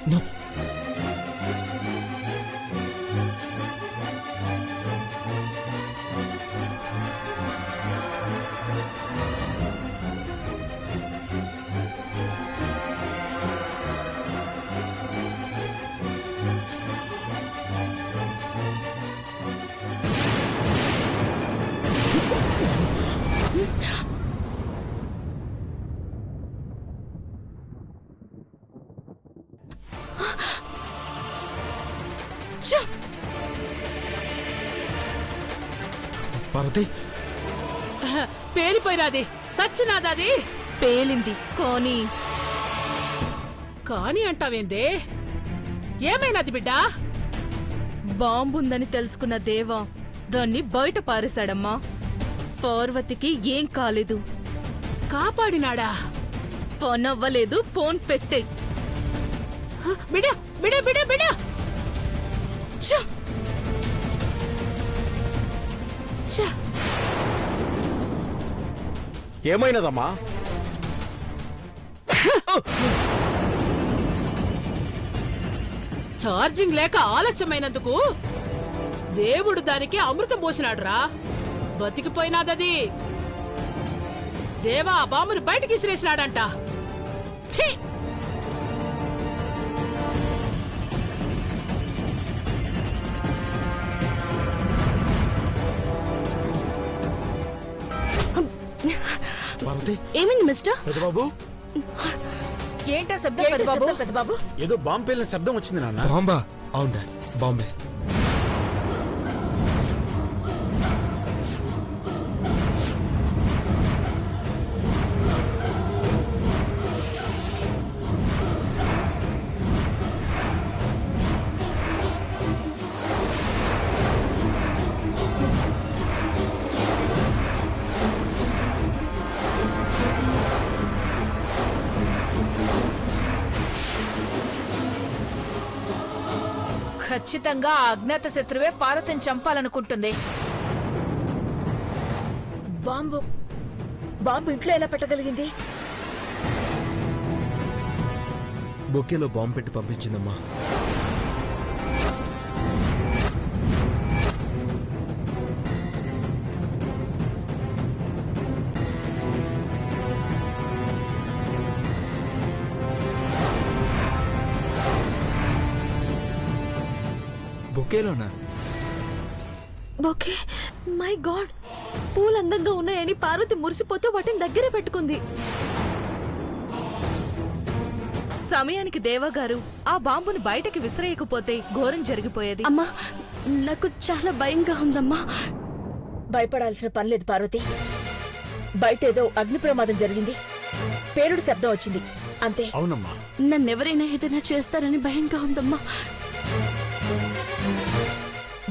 No. Parvati, పేలిపోయినది సచ్చినాదది. పేలింది కానీ కాని అంటావేందే? ఏమైనది బిడ్డా? బాంబుందని తెలుసుకున్న దేవా దాన్ని బయట పారేశాడమ్మా. పార్వతికి ఏం కాలేదు. కాపాడినాడా? పనవ్వలేదు. ఫోన్ పెట్టే. బిడా బిడా బిడా బిడా. ఏమైనదమ్మా? ఛార్జింగ్ లేక ఆలస్యమైనందుకు దేవుడు దానికి అమృతం పోసినాడురా. బతికిపోయినాదది. దేవా ఆ బాంబుని బయటికి విసిరేసినాడంట. ఛీ! పార్వతి, ఏమైంది మిస్టర్? పెద్దబాబు, ఏంటా శబ్దం పెద్దబాబు? ఏదో బాంబు పేలిన శబ్దం వచ్చింది నాన్న. బాంబా? అవును డాడ్, బాంబే. ఖచ్చితంగా ఆ అజ్ఞాత శత్రువే పార్వతిని చంపాలనుకుంటుంది. బాంబు ఇంట్లో ఎలా పెట్టగలిగింది? బొకేలో బాంబు పెట్టి పంపించిందమ్మా. బొకేలోనా? ఓకే, మై గాడ్, పూలు అందంగా ఉన్నాయని పార్వతి మురిసిపోతూ వాటిని దగ్గర పెట్టుకుంది. సమయానికి దేవగారు ఆ బాంబును బయటకి విసిరేయకపోతే ఘోరం జరిగిపోయేది. అమ్మా, నాకు చాలా భయంగా ఉందమ్మా. భయపడాల్సిన పనిలేదు పార్వతి. బయటేదో అగ్ని ప్రమాదం జరిగింది. పేలుడు శబ్దం వచ్చింది అంతే. అవునమ్మా. నన్నెవరైనా ఏదైనా చేస్తారని భయంగా ఉందమ్మా.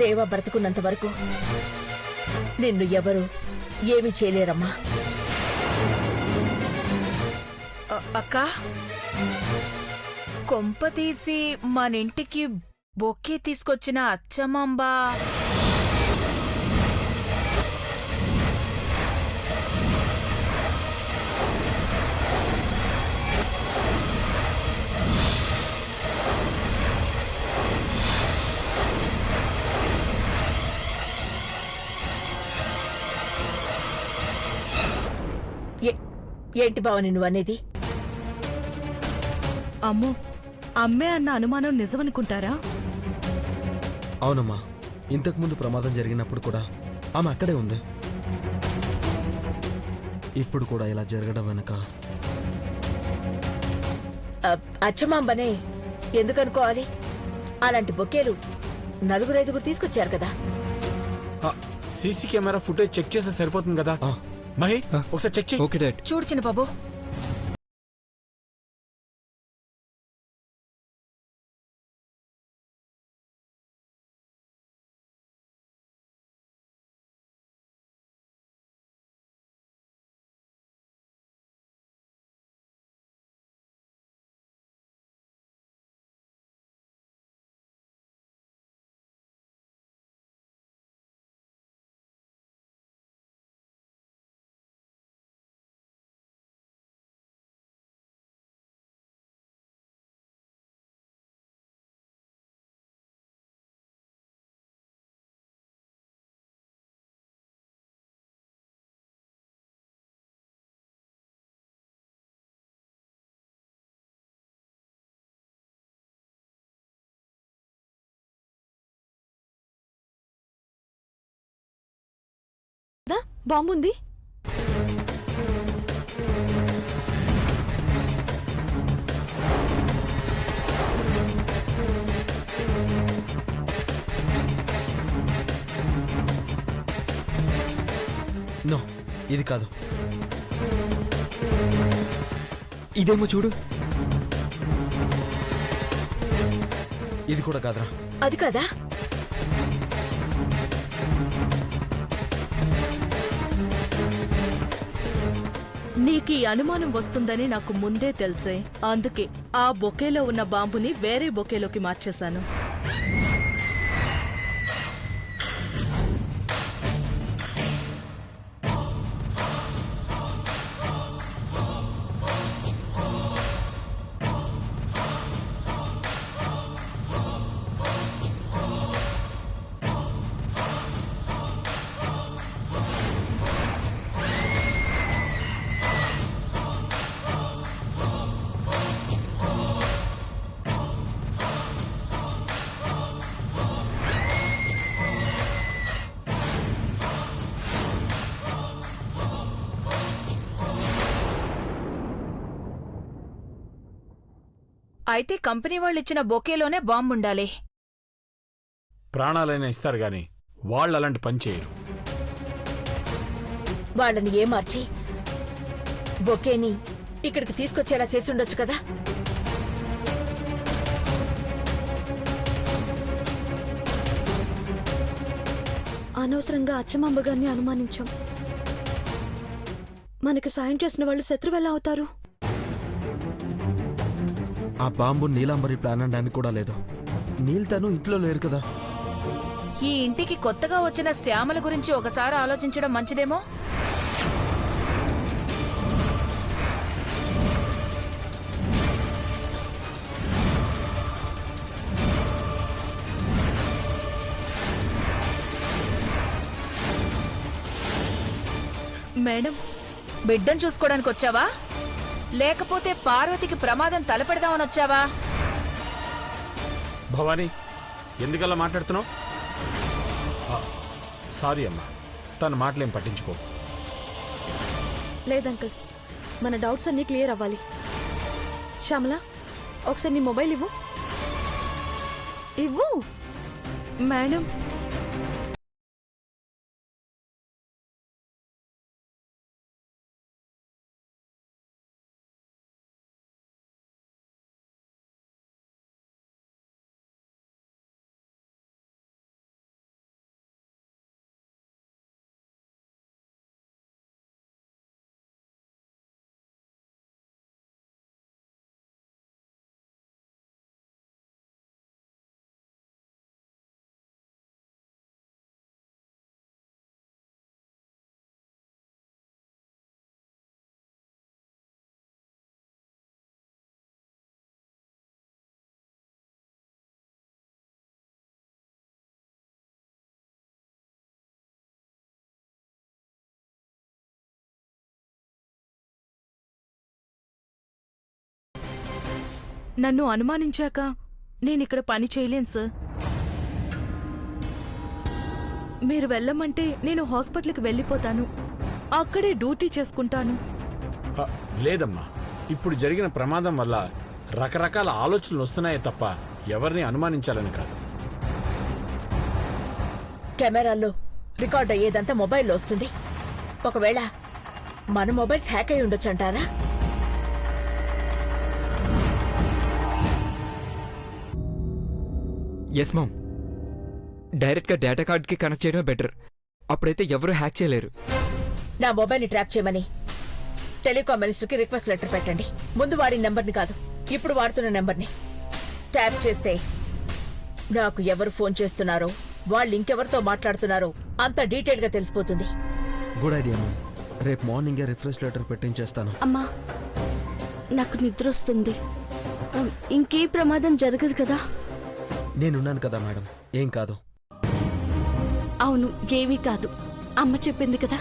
దేవా బ్రతుకున్నంత వరకు నిన్ను ఎవరు ఏమీ చేయలేరమ్మా. అక్క, కొంప తీసి మనింటికి బొక్కే తీసుకొచ్చిన అచ్చమాంబ ఏంటి బావని నువ్వనేది? అమ్మో, అమ్మే అన్న అనుమానం నిజమనుకుంటారా? అవునమ్మా, ఇంతకుముందు ప్రమాదం జరిగినప్పుడు కూడా ఆమె అక్కడే ఉంది. ఇప్పుడు కూడా ఇలా జరగడం వెనక అచ్చమాంబనే ఎందుకనుకోవాలి? అలాంటి బొకేలు 4-5 తీసుకొచ్చారు కదా. సీసీ కెమెరా ఫుటేజ్ చెక్ చేస్తే సరిపోతుంది కదా. మహి, ఒకసారి చెక్ చేయి. చూడు చిన్న బాబు. బాంబుంది. నో, ఇది కాదు. ఇదేమో చూడు. ఇది కూడా కాదురా. అది కదా నీకీ అనుమానం వస్తుందని నాకు ముందే తెలుసే. అందుకే ఆ బొకేలో ఉన్న బాంబుని వేరే బొకేలోకి మార్చేశాను. అయితే కంపెనీ వాళ్ళిచ్చిన బొకేలోనే బాంబుండాలి. ప్రాణాలైనా ఇస్తారు గాని వాళ్ళు అలాంటి పని చేయరు. వాళ్ళని ఏమార్చి బొకేని ఇక్కడికి తీసుకొచ్చేలా చేసుండొచ్చు కదా. అనవసరంగా అచ్చమాంబ గారిని అనుమానించాం. మనకి సాయం చేసిన వాళ్ళు శత్రువెలా అవుతారు? ఆ బాంబు నీలాంబరి ప్లాన్ అనడానికి కూడా లేదు. నీల్ తను ఇంట్లో లేరు కదా. ఈ ఇంటికి కొత్తగా వచ్చిన శ్యామల గురించి ఒకసారి ఆలోచించడం మంచిదేమో. మేడం, బిడ్డను చూసుకోవడానికి వచ్చావా, లేకపోతే పార్వతికి ప్రమాదం తలపెడదామని వచ్చావా? భవానీ, ఎందుకలా మాట్లాడుతున్నావు? సారీ అమ్మా, తన మాటలేం పట్టించుకో. లేదంకల్, మన డౌట్స్ అన్నీ క్లియర్ అవ్వాలి. శ్యామల, ఒకసారి నీ మొబైల్ ఇవ్వు. ఇవ్వు. మేడం, నన్ను అనుమానించాక నేనిక్కడ పని చేయలేను సార్. మీరు వెళ్ళమంటే నేను హాస్పిటల్కి వెళ్ళిపోతాను. అక్కడే డ్యూటీ చేసుకుంటాను. లేదమ్మా, ఇప్పుడు జరిగిన ప్రమాదం వల్ల రకరకాల ఆలోచనలు వస్తున్నాయే తప్ప ఎవరిని అనుమానించాలని కాదు. కెమెరాల్లో రికార్డ్ అయ్యేదంతా మొబైల్లో వస్తుంది. ఒకవేళ మన మొబైల్స్ హ్యాక్ అయి ఉండొచ్చు అంటారా? ఎస్ మామ్, డైరెక్ట్గా డేటా కార్డ్కి కనెక్ట్ చేయడం బెటర్. అప్పుడైతే ఎవరు హ్యాక్ చేయలేరు. నా మొబైల్ని ట్రాప్ చేయమని టెలికాం మినిస్టర్కి రిక్వెస్ట్ లెటర్ పెట్టండి. ముందు వాడిన నెంబర్ని కాదు, ఇప్పుడు వాడుతున్న నెంబర్ని ట్యాప్ చేస్తే నాకు ఎవరు ఫోన్ చేస్తున్నారో, వాళ్ళు ఇంకెవరితో మాట్లాడుతున్నారో అంత డీటెయిల్గా తెలిసిపోతుంది. Good idea ma'am. రేపు మార్నింగే రిఫ్రెష్ లెటర్ పెట్టించేస్తాను. అమ్మా, నాకు నిద్ర వస్తుంది. ఇంకే ప్రమాదం జరగదు కదా? నేనున్నాను కదా మేడం, ఏం కాదు. అవును, ఏమీ కాదు. అమ్మ చెప్పింది కదా.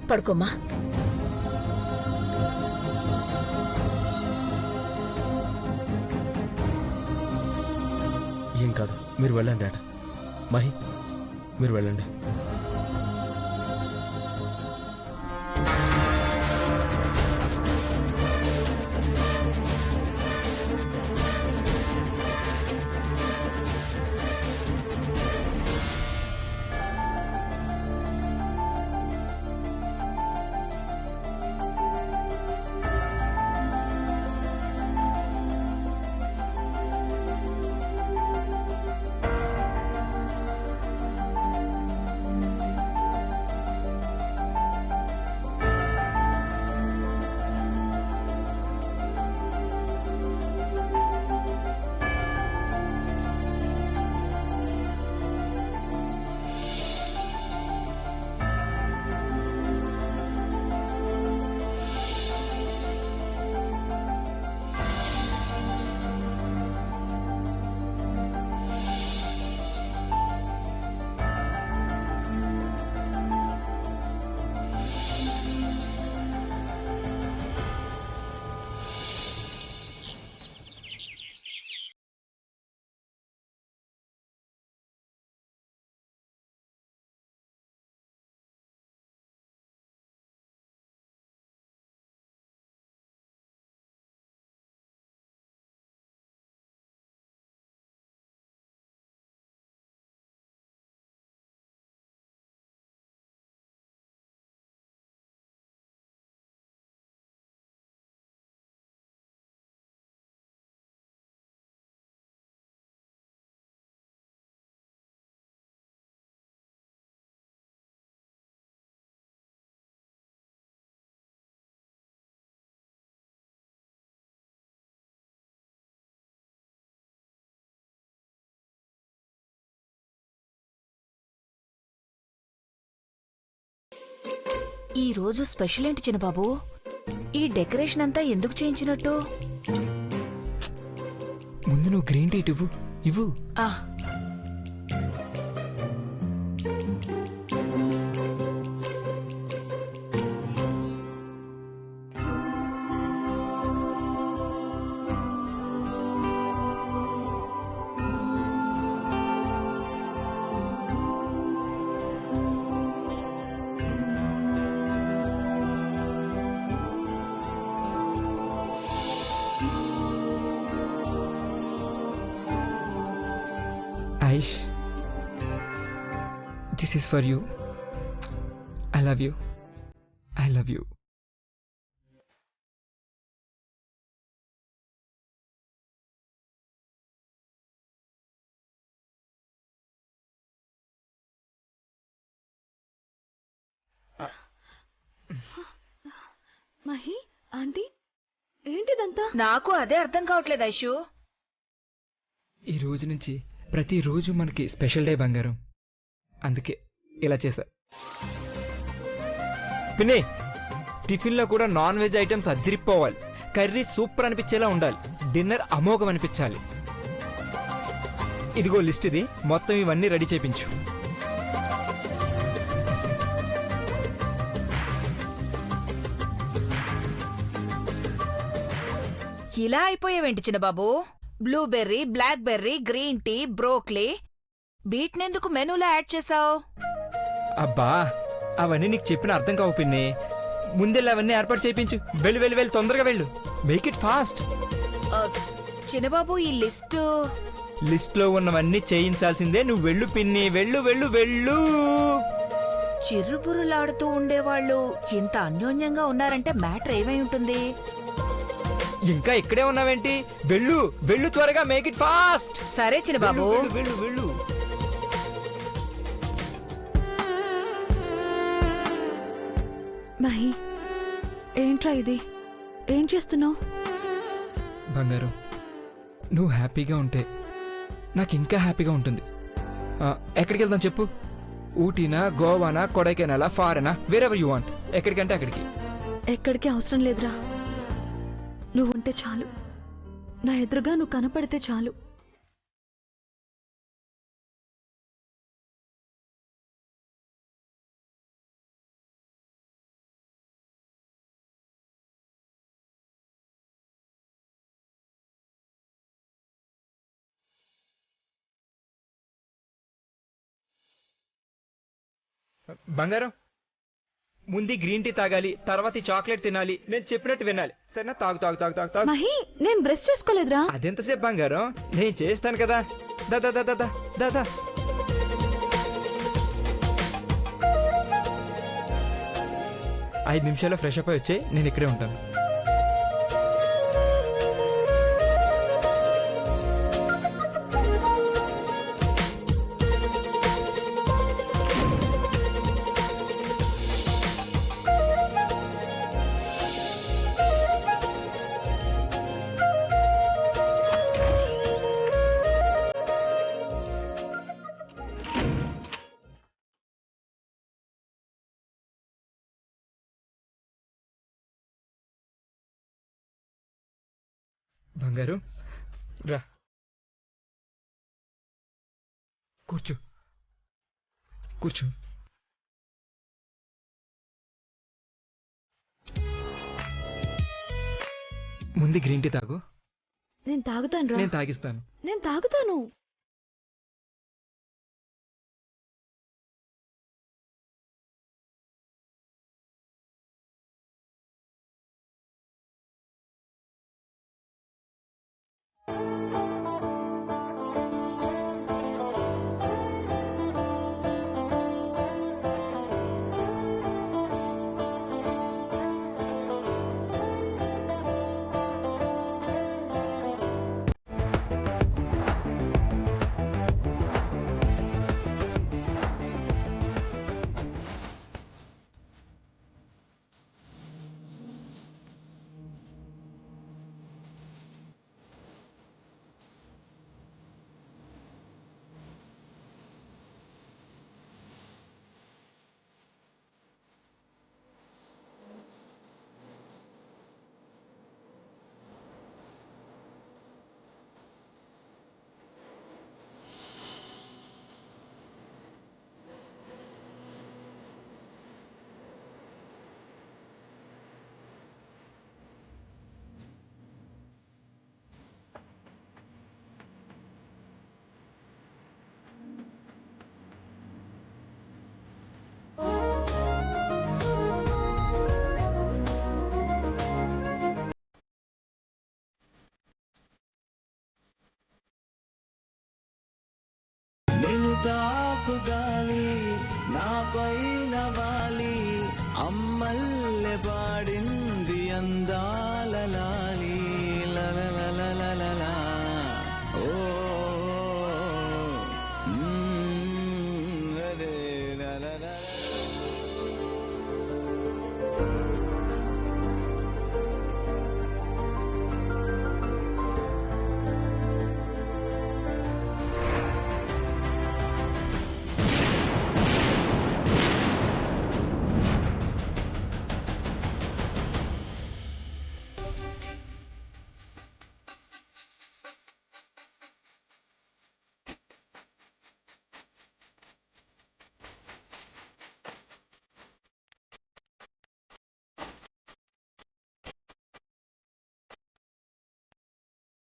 పడుకోమ్మా. ఏం కాదు, మీరు వెళ్ళండి డాడ్. మహి, మీరు వెళ్ళండి. ఈ రోజు స్పెషల్ ఏంటి చిన్నబాబు? ఈ డెకరేషన్ అంతా ఎందుకు చేయించినట్టు? ముందు నువ్వు గ్రీన్ టీ ఇవ్వు ఇవ్వు. ఆ Aish, this is for you. I love you. I love you. Mahi aunty ఏంటిదంతా? నాకు అదే అర్థం కావట్లేదు ఐషు. ఈ రోజు నుంచి ప్రతిరోజు మనకి స్పెషల్ డే బంగారం. అందుకే ఇలా చేశా. పిన్ని, టిఫిన్లో కూడా నాన్ వెజ్ ఐటమ్స్ అదిరిపోవాలి. కర్రీ సూపర్ అనిపించేలా ఉండాలి. డిన్నర్ అమోఘం అనిపించాలి. ఇదిగో లిస్ట్, ఇది మొత్తం ఇవన్నీ రెడీ చేయించు. ఇలా అయిపోయావేంటి చిన్నబాబు? Blueberry, blackberry, green tea, broccoli వీటినెందుకు మెనూలో యాడ్ చేసావు? అబ్బా, అవన్నీ నీకు చెప్పిన అర్థం కావు పిన్ని. ముందెళ్ళి అవన్నీ ఏర్పాటు చేయించు. వెళ్ళు వెళ్ళు వెళ్ళు, తొందరగా వెళ్ళు. Make it fast. చిన్నబాబు, ఈ లిస్టు లిస్ట్లో ఉన్నవన్నీ చేయించాల్సిందే. నువ్వు వెళ్ళు పిన్ని, వెళ్ళు వెళ్ళు వెళ్ళు. చిర్రుబుర్రులాడుతూ ఉండేవాళ్ళు ఇంత అన్యోన్యంగా ఉన్నారంటే మ్యాటర్ ఏమై ఉంటుంది? ఇంకా ఇక్కడే ఉన్నావేంటి? వెళ్ళు వెళ్ళు, త్వరగా. Make it fast. సరే చిన్నబాబు. వెళ్ళు వెళ్ళు వెళ్ళు. మహి ఏంట్రా ఇది? ఏం చేస్తున్నావు? బంగారం, నువ్వు హ్యాపీగా ఉంటే నాకు ఇంకా హ్యాపీగా ఉంటుంది. ఎక్కడికి వెళ్దాం చెప్పు? ఊటీనా, గోవానా, కొడైకెనాలా, ఫారెనా, వేరెవర్ యూ వాంట్. ఎక్కడికంటే అక్కడికి. ఎక్కడికి అవసరం లేదురా. నువ్వు ఉంటే చాలు. నా ఎదురుగా నువ్వు కనపడితే చాలు. బంగారం, ముందు గ్రీన్ టీ తాగాలి, తర్వాత ఈ చాక్లెట్ తినాలి. నేను చెప్పినట్టు వినాలి, సరేనా? తాగు తాగు తాగు తాగు తాగు. మహి, నేను బ్రష్ చేసుకోలేదురా. అదెంతసేపు బంగారం? నేను చేస్తాను కదా. దాదా దాదా దాదా. 5 నిమిషాల్లో ఫ్రెష్ అప్ అయి వచ్చే, నేను ఇక్కడే ఉంటాను. బంగారు, రా కూర్చో కూర్చో. ముందు గ్రీన్ టీ తాగు. నేను తాగుతాను రా. నేను తాగిస్తాను. నేను తాగుతాను. సొంతాకు గాలి నా పైన వాలి అమ్మల్లె పాడింది అందాల లాలి లలలలలలలా. ఓ అరే లలలల.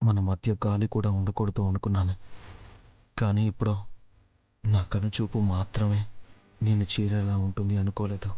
మన మధ్య గాలి కూడా ఉండకూడదు అనుకున్నాను, కానీ ఇప్పుడు నా కనుచూపు మాత్రమే నేను చీరేలా ఉంటుంది అనుకోలేదు.